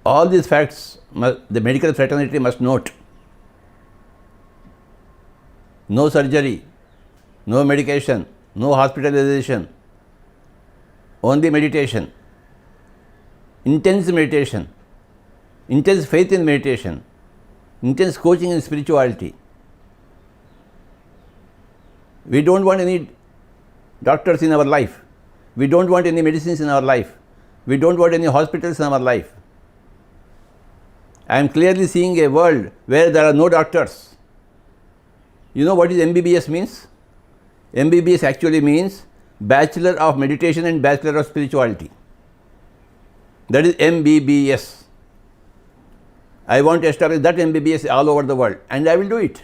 All these facts the medical fraternity must note. No surgery, no medication, no hospitalization, only meditation, intense meditation, intense faith in meditation, intense coaching in spirituality. We don't want any doctors in our life. We don't want any medicines in our life. We don't want any hospitals in our life. I am clearly seeing a world where there are no doctors. You know what is MBBS means? MBBS actually means Bachelor of Meditation and Bachelor of Spirituality. That is MBBS. I want to establish that MBBS all over the world, and I will do it.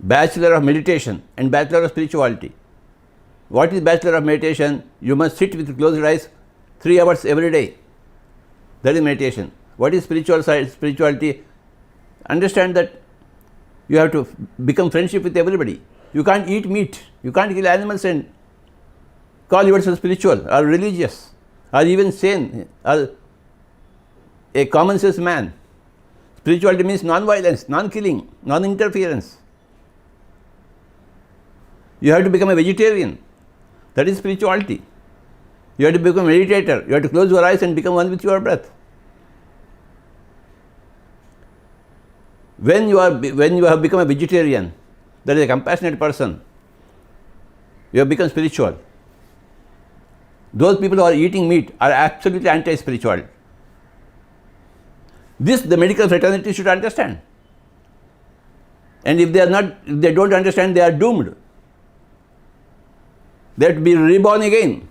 Bachelor of Meditation and Bachelor of Spirituality. What is Bachelor of Meditation? You must sit with closed eyes 3 hours every day. That is meditation. What is spirituality? Understand that you have to become friendship with everybody. You can't eat meat. You can't kill animals and call yourself spiritual or religious or even sane or a common sense man. Spirituality means non-violence, non-killing, non-interference. You have to become a vegetarian. That is spirituality. You have to become a meditator. You have to close your eyes and become one with your breath. When you have become a vegetarian, that is a compassionate person, you have become spiritual. Those people who are eating meat are absolutely anti-spiritual. This the medical fraternity should understand. And if they don't understand, they are doomed. They have to be reborn again.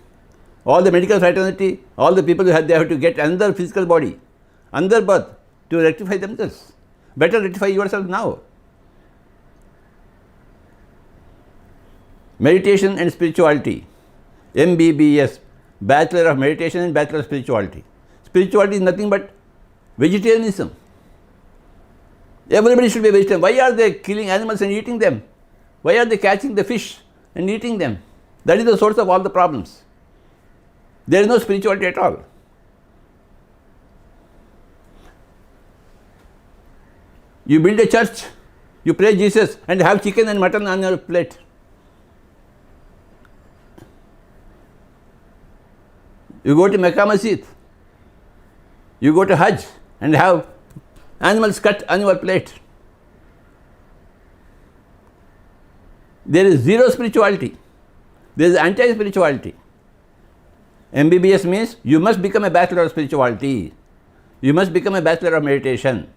All the medical fraternity, all the people they have to get another physical body, another birth to rectify themselves. Better rectify yourself now. Meditation and spirituality. MBBS, Bachelor of Meditation and Bachelor of Spirituality. Spirituality is nothing but vegetarianism. Everybody should be vegetarian. Why are they killing animals and eating them? Why are they catching the fish and eating them? That is the source of all the problems. There is no spirituality at all. You build a church, you pray Jesus and have chicken and mutton on your plate. You go to Mecca Masjid, you go to Hajj and have animals cut on your plate. There is zero spirituality. There is anti-spirituality. MBBS means you must become a Bachelor of Spirituality. You must become a Bachelor of Meditation.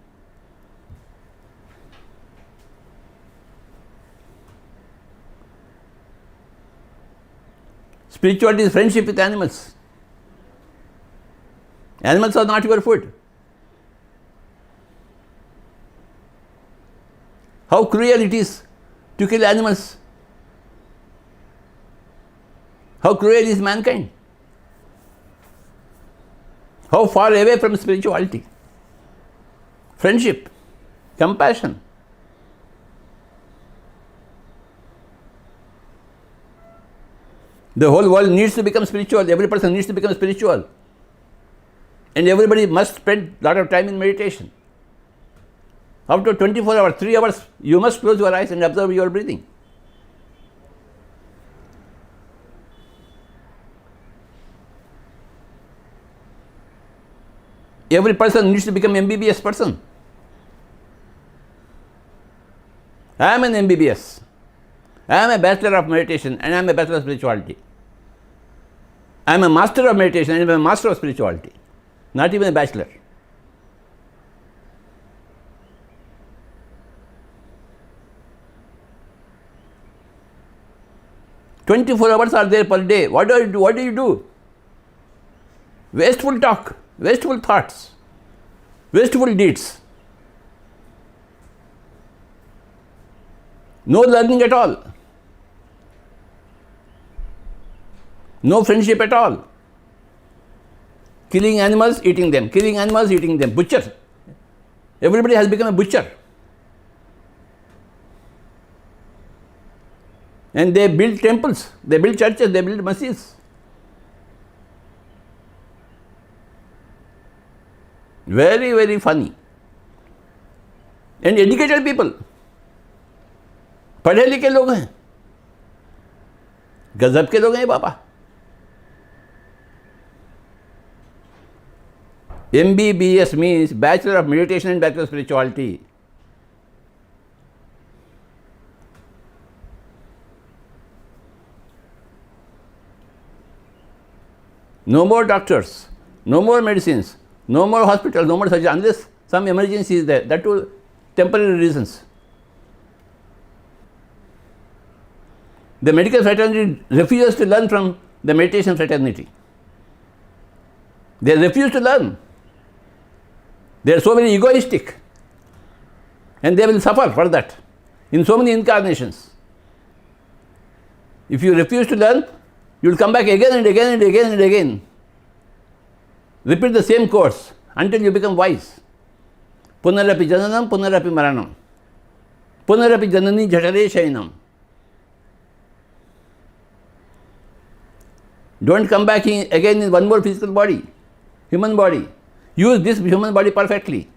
Spirituality is friendship with animals. Animals are not your food. How cruel it is to kill animals. How cruel is mankind. How far away from spirituality. Friendship, compassion. The whole world needs to become spiritual. Every person needs to become spiritual. And everybody must spend a lot of time in meditation. After 24 hours, 3 hours, you must close your eyes and observe your breathing. Every person needs to become MBBS person. I am an MBBS. I am a Bachelor of Meditation and I am a Bachelor of Spirituality. I am a Master of Meditation and I am a Master of Spirituality. Not even a Bachelor. "24 hours are there per day. What do you do? Wasteful talk, wasteful thoughts, wasteful deeds. No learning at all. No friendship at all. Killing animals, eating them. Killing animals, eating them. Butcher. Everybody has become a butcher. And they build temples, they build churches, they build masjids. Very, very funny. And educated people. पढ़े लिखे लोग हैं, गजब के लोग हैं बाबा. MBBS means Bachelor of Meditation and Bachelor of Spirituality. No more doctors, no more medicines, no more hospitals, no more surgery, unless some emergency is there. That too temporary reasons. The medical fraternity refuses to learn from the meditation fraternity. They refuse to learn. They are so very egoistic, and they will suffer for that in so many incarnations. If you refuse to learn, you will come back again and again and again and again. Repeat the same course until you become wise. Punarapi jananam, punarapi maranam. Punarapi janani jatare shainam. Don't come back again in one more physical body, human body. Use this human body perfectly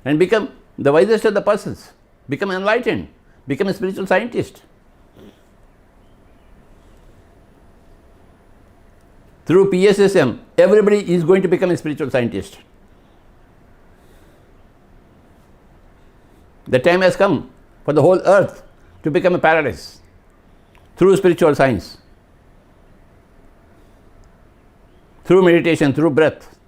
and become the wisest of the persons. Become enlightened. Become a spiritual scientist. Through PSSM, everybody is going to become a spiritual scientist. The time has come for the whole earth to become a paradise through spiritual science, through meditation, through breath.